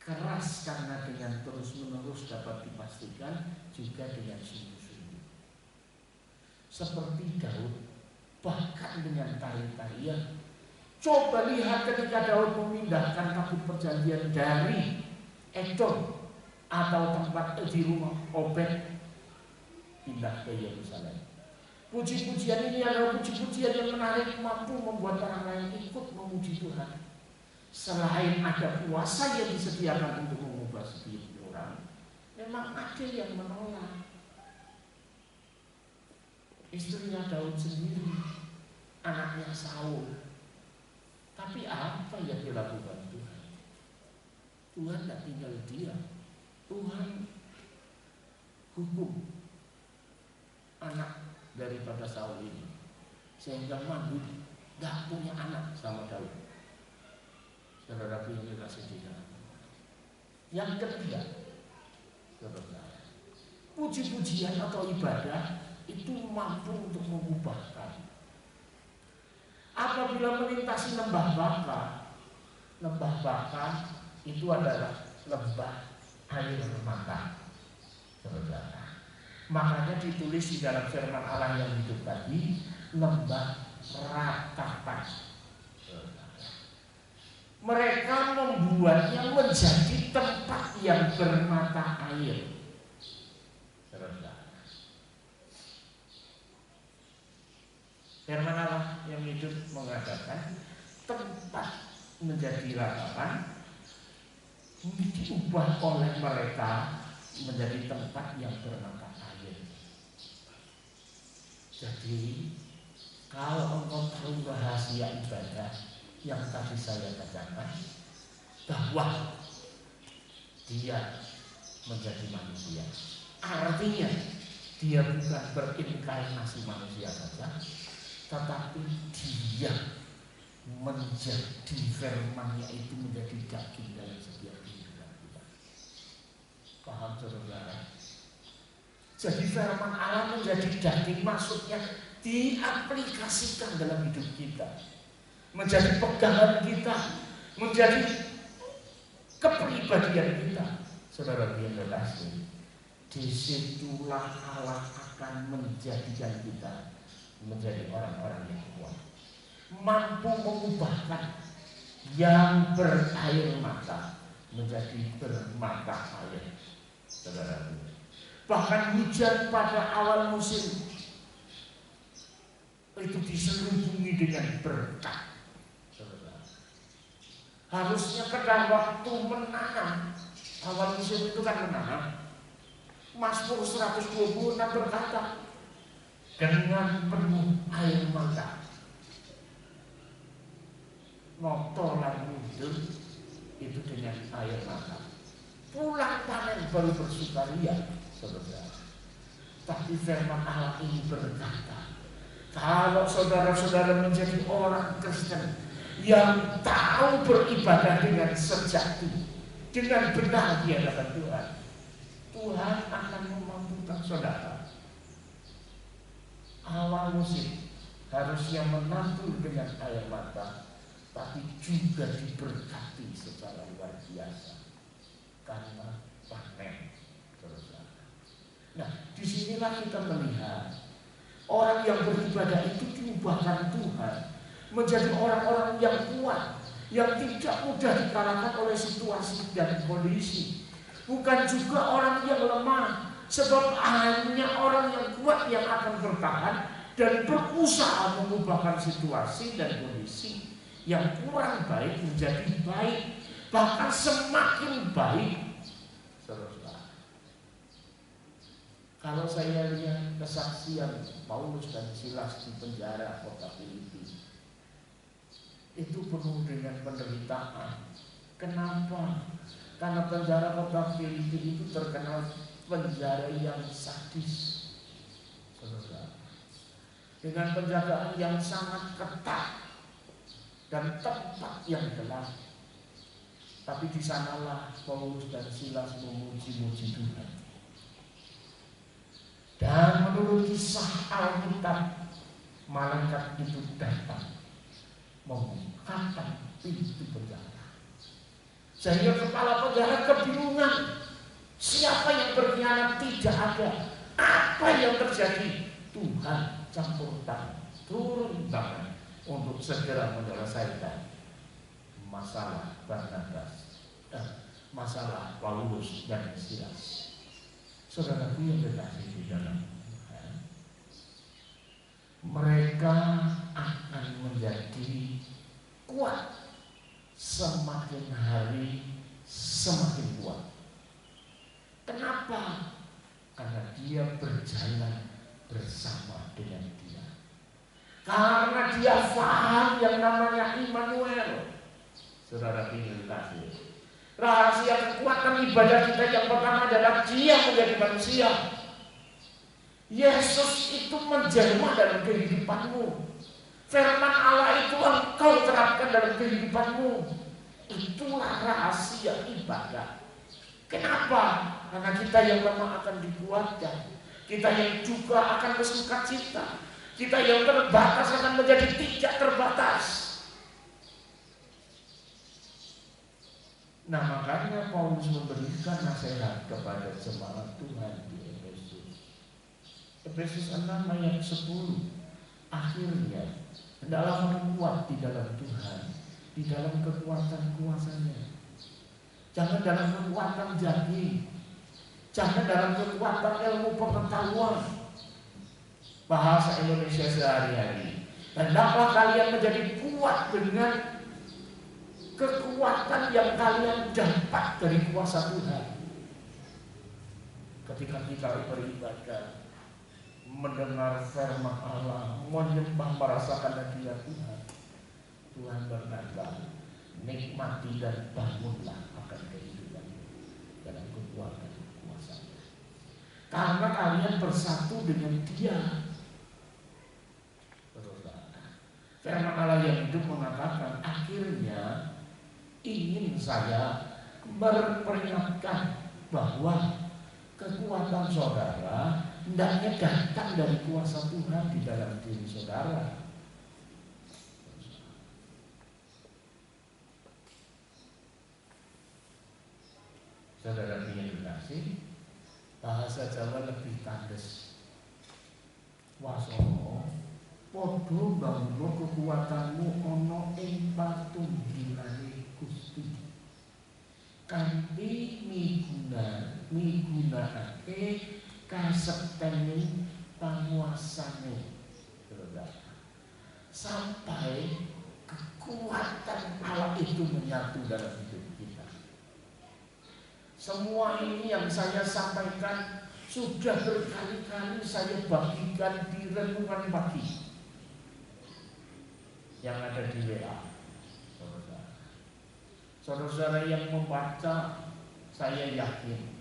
keras, karena dengan terus-menerus dapat dipastikan juga dengan sungguh-sungguh. Seperti Daud, bahkan dengan tari-tarian. Coba lihat ketika Daud memindahkan tabut perjanjian dari Edom atau tempat di rumah Obed pindah ke Yerusalem. Puji-pujian ini adalah puji-pujian yang menarik, mampu membuat orang lain ikut memuji Tuhan. Selain ada kuasa yang disediakan untuk mengubah setiap orang, memang ada yang menolak. Istrinya Daud sendiri, anaknya Saul. Tapi apa yang dilakukan Tuhan? Tuhan tidak tinggal diam. Tuhan hukum anak daripada Saul ini, sehingga mandul, tidak punya anak sama Daud. Saudara pilih kasih dia. Yang ketiga, saudara, puji-pujian atau ibadah itu mampu untuk mengubahkan. Apabila melintasi lembah baka itu adalah lembah air mata, saudara. Makanya ditulis di dalam firman Allah yang hidup tadi, lembah ratapan. Mereka membuatnya menjadi tempat yang bermata air. Firman Allah yang hidup mengatakan tempat menjadi ratapan diubah oleh mereka menjadi tempat yang bermata air. Jadi kalau engkau tahu rahasia ibadah yang tadi saya katakan, bahwa dia menjadi manusia, artinya dia bukan berinkarnasi manusia saja, tetapi dia menjadi firman-Nya itu menjadi daging dalam setiap kehidupan kita. Paham saudara? Jadi firman Allah menjadi daging, maksudnya diaplikasikan dalam hidup kita, menjadi pegangan kita, menjadi kepribadian kita. Saudara yang terkasih, disitulah Allah akan menjadikan kita menjadi orang-orang yang kuat, mampu mengubahkan yang berair mata menjadi bermata air. Saudara, bahkan hujan pada awal musim itu diselubungi dengan berkat. Saudara, harusnya pada waktu menanam, awal musim itu kan menanam. Mazmur 126 berkata, dengan penuh air mata noto lan mudul itu dengan air mata. Pulang panen baru bersukaria, saudara. Tapi firman Allah ini berkata, Kalau saudara-saudara menjadi orang Kristen yang tahu beribadah dengan sejati, dengan benar di hadapan Tuhan, Tuhan akan memampukan saudara. Awal musim harusnya menantu dengan air mata, tapi juga diberkati secara luar biasa karena panen. Nah, disinilah kita melihat orang yang beribadah itu diubahkan Tuhan menjadi orang-orang yang kuat, yang tidak mudah dikalahkan oleh situasi dan kondisi. Bukan juga orang yang lemah, sebab hanya orang yang kuat yang akan bertahan dan berusaha mengubahkan situasi dan kondisi yang kurang baik menjadi baik, bahkan semakin baik. Kalau saya lihat kesaksian Paulus dan Silas di penjara kota Filipi, itu penuh dengan penderitaan. Kenapa? Karena penjara kota Filipi itu terkenal penjara yang sadis, dengan penjagaan yang sangat ketat dan tempat yang gelap. Tapi di sanalah Paulus dan Silas memuji-muji Tuhan. Dan menurut kisah Alkitab, malaikat itu datang membukakan pintu penjara, sehingga kepala penjara kebingungan. Siapa yang berkhianat? Tidak ada. Apa yang terjadi? Tuhan campur tangan, turun tangan untuk segera menyelesaikan masalah Barnabas, masalah Paulus dan Silas. Saudaraku yang kekasih di dalam Tuhan, mereka akan menjadi kuat semakin hari semakin kuat. Kenapa? Karena dia berjalan bersama dengan dia. Karena dia paham yang namanya Immanuel. Saudara yang kekasih, rahasia kekuatan ibadah kita yang pertama adalah dia menjadi manusia. Yesus itu menjelma dalam kehidupanmu. Firman Allah itu engkau terapkan dalam kehidupanmu. Itulah rahasia ibadah. Kenapa? Karena kita yang lemah akan dikuatkan. Kita yang juga akan bersuka cita. Kita yang terbatas akan menjadi tidak terbatas. Nah, makanya Paulus memberikan nasihat kepada jemaat Tuhan di Efesus. Efesus 6 ayat 10. Akhirnya, hendaklah kamu kuat di dalam Tuhan, di dalam kekuatan kuasanya. Jangan dalam kekuatan daging, jangan dalam kekuatan ilmu pengetahuan. Bahasa Indonesia sehari-hari. Hendaklah kalian menjadi kuat dengan kekuatan yang kalian dapat dari kuasa Tuhan. Ketika kita beribadah, mendengar firman Allah, menyembah, merasakan hadirat Tuhan, Tuhan berkata, nikmati dan bangunlah akan kehidupan dalam kekuatan kuasa. Karena kalian bersatu dengan Dia. Firman Allah yang hidup mengatakan, akhirnya ingin saya memperingatkan bahwa kekuatan saudara hendaknya datang dari kuasa Tuhan di dalam diri saudara. Saudara yang dikasih, bahasa Jawa lebih tandes. Wasono podo bangun kekuatanmu ono ing patunggilane Gusti. Kanthi migunakake kasektening panguasane. Sampai kekuatan Allah itu menyatu dalam hidup kita. Semua ini yang saya sampaikan sudah berkali-kali saya bagikan di renungan pagi yang ada di WA. Saudara-saudara yang membaca, saya yakin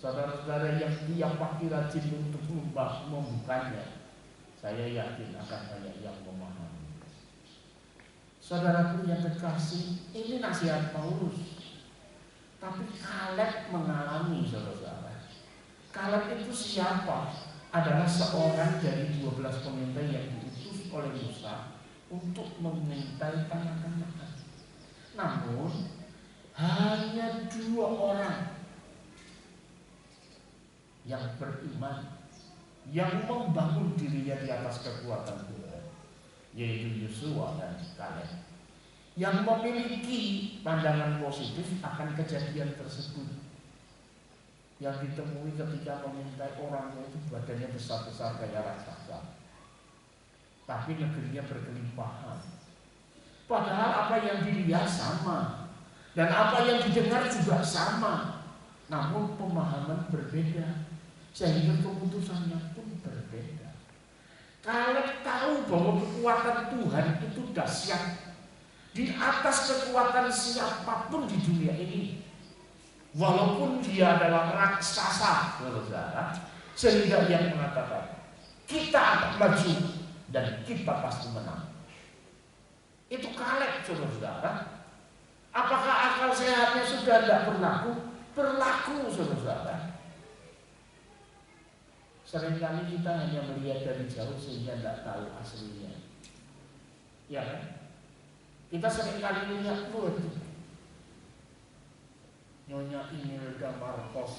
saudara-saudara yang tiap pagi rajin untuk membukanya, Saya yakin akan banyak yang memahami. Saudaraku yang kekasih, ini nasihat Paulus. Tapi Kaleb mengalami, saudara. Kaleb itu siapa? Adalah seorang dari 12 pengintai yang diutus oleh Musa untuk mengintai tanah Kanaan. Namun hanya 2 orang yang beriman, yang membangun dirinya di atas kekuatan Tuhan, yaitu Yosua dan Kaleb, yang memiliki pandangan positif akan kejadian tersebut, yang ditemui ketika mengintai orangnya itu badannya besar-besar kayak raksasa, tapi negerinya berkelimpahan. Padahal apa yang dilihat sama dan apa yang didengar juga sama, namun pemahaman berbeda, sehingga keputusannya pun berbeda. Kaleb tahu bahwa kekuatan Tuhan itu dahsyat di atas kekuatan siapapun di dunia ini, walaupun dia adalah raksasa, saudara. Sehingga yang mengatakan kita akan maju dan kita pasti menang. Itu Kaleb, saudara. Apakah akal sehatnya sudah tidak berlaku? Berlaku, saudara. Seringkali kita hanya melihat dari jauh sehingga tidak tahu aslinya. Ya kan? Kita seringkali melihat Nyonya Imelda Marcos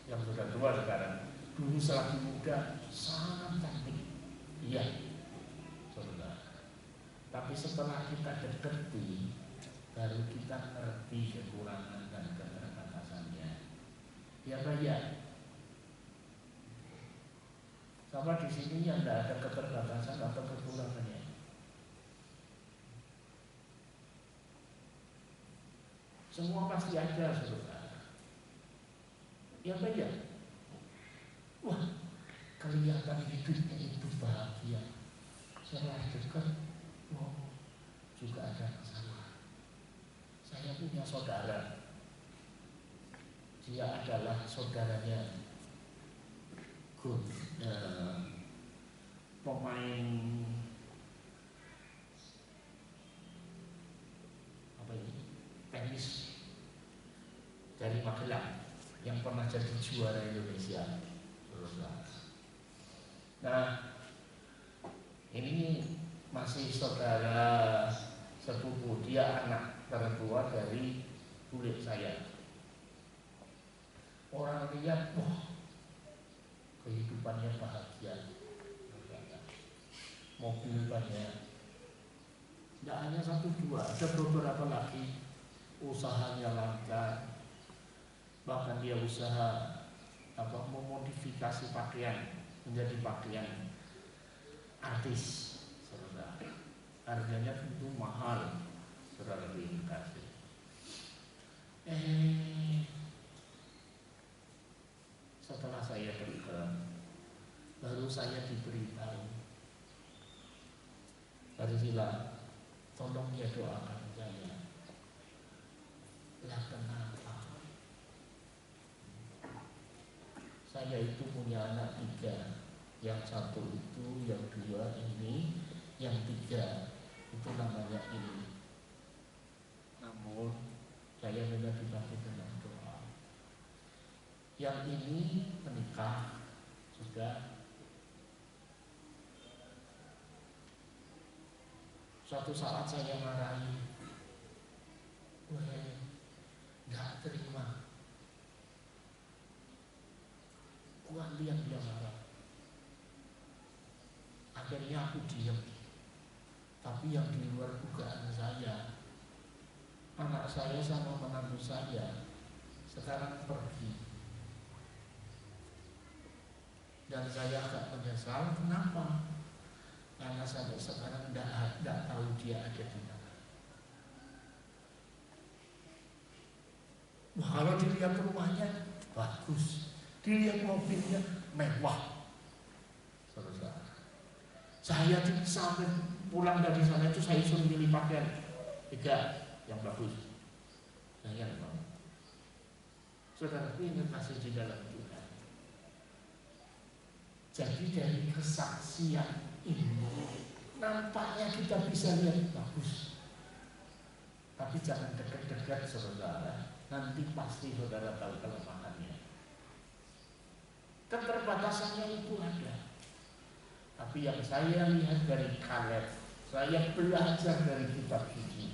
yang sudah tua sekarang, dulu selagi muda sangat cantik. Iya, saudara. Tapi setelah kita deketi, baru kita ngerti kekurangan dan keterbatasannya. Ya banyak. Sama di sini yang tidak ada keterbatasan atau kekurangannya. Semua pasti ada, saudara. Ya banyak. Wah, kelihatan hidupnya itu bahagia. Setelah dekat, wow, juga ada masalah. Saya punya saudara. Dia adalah saudaranya pemain tenis dari Magelang yang pernah jadi juara Indonesia. Nah, ini masih saudara sepupu, dia anak tertua dari kulit saya. Orang lihat, wah, kehidupannya bahagia, mobil banyak. Tidak hanya 1-2, ada beberapa lagi usahanya lancar. Bahkan dia usaha memodifikasi pakaian menjadi pakaian artis, saudara. Harganya tentu mahal, saudara dikasih. Setelah saya dekat, baru saya diberitahu, Pak Sila, tolong ya doakan saya. Lah kenapa? Saya itu punya anak 3, yang 1 itu, yang 2 ini, yang 3 itu namanya ini. Namun saya minta dibantu dengan doa. Yang ini menikah sudah. Suatu saat saya marahi, nggak terima. Gua lihat dia marah. Akhirnya aku diam. Tapi yang di luar dugaan saya, anak saya sama menantu saya sekarang pergi. Dan saya agak menyesal. Kenapa? Karena sampai sekarang tidak tahu dia ada di mana. Wah, kalau dilihat rumahnya bagus, dilihat mobilnya mewah. Saudara, saya sampai pulang dari sana itu saya suruh milih pakaian 3 yang bagus. Saya nggak mau. Saudara, ini masih di dalam Tuhan. Jadi dari kesaksian indah. Nampaknya kita bisa lihat bagus. Tapi jangan dekat-dekat saudara. Nanti pasti saudara tahu kelemahannya. Keterbatasannya itu ada. Tapi yang saya lihat dari Kaleb, saya belajar dari kitab suci,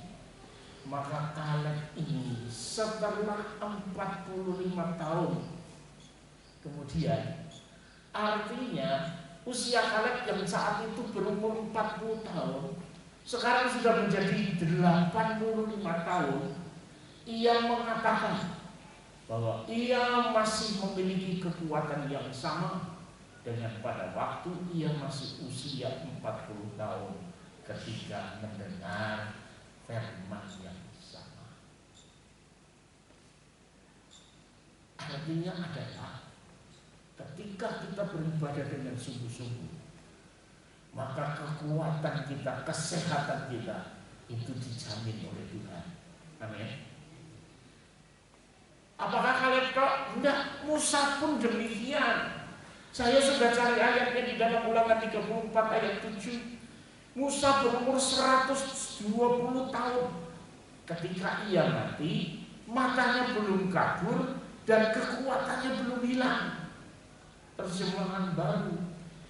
maka Kaleb ini setelah 45 tahun kemudian, artinya usia Kaleb yang saat itu berumur 40 tahun, sekarang sudah menjadi 85 tahun. Ia mengatakan bahwa ia masih memiliki kekuatan yang sama dengan pada waktu ia masih usia 40 tahun ketika mendengar firman yang sama. Artinya adalah ketika kita beribadah dengan sungguh-sungguh, maka kekuatan kita, kesehatan kita itu dijamin oleh Tuhan. Amin. Apakah Kaleb kok? Enggak, Musa pun demikian. Saya sudah cari ayatnya di dalam Ulangan 34 ayat 7. Musa berumur 120 tahun ketika ia mati, matanya belum kabur dan kekuatannya belum hilang. Terjemahan baru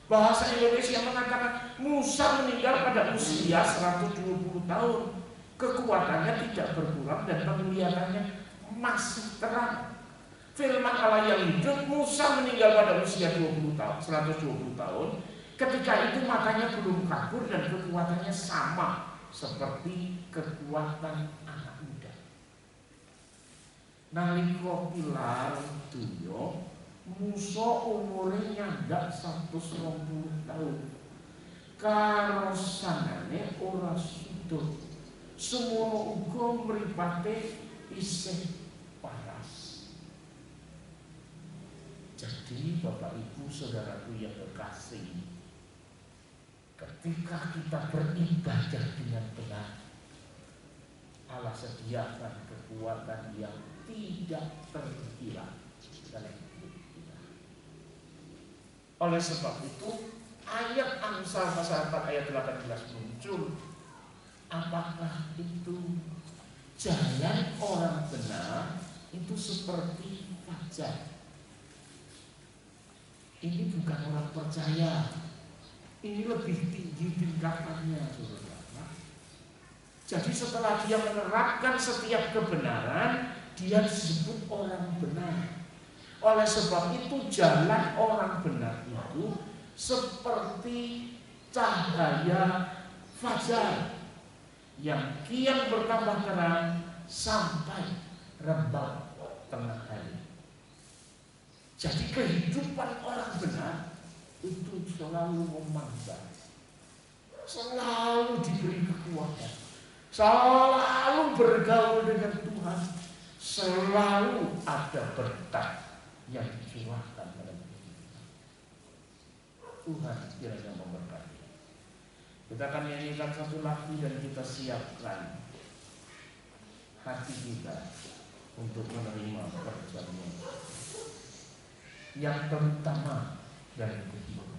bahasa Indonesia mengatakan Musa meninggal pada usia 120 tahun. Kekuatannya tidak berkurang dan penglihatannya masih terang. Firman Allah yang hidup, Musa meninggal pada usia 20 tahun, 120 tahun. Ketika itu matanya belum kabur dan kekuatannya sama seperti kekuatan anak muda. Nalika pilar dunya, Musa umurnya ndak 120 tahun. Karosanane ora sudut. Semono uga mripate isih paras. Jadi Bapak Ibu saudaraku yang kekasih, ketika kita beribadah dengan benar, Allah sediakan kekuatan yang tidak terhilang dalam hidup kita. Oleh sebab itu ayat Amsal pasal 4 ayat 18 muncul. Apakah itu jalan orang benar itu seperti fajar? Ini bukan orang percaya. Ini lebih tinggi tingkatannya, saudara. Jadi setelah dia menerapkan setiap kebenaran, dia disebut orang benar. Oleh sebab itu jalan orang benar itu seperti cahaya fajar yang kian bertambah terang sampai rembang tengah hari. Jadi kehidupan orang benar itu selalu memandang, selalu diberi kekuatan, selalu bergaul dengan Tuhan, selalu ada berkat yang dicurahkan dalam hidup kita. Tuhan kiranya memberkati. Kita akan nyanyikan satu lagu dan kita siapkan hati kita untuk menerima perjamuan yang terutama dari kehidupan.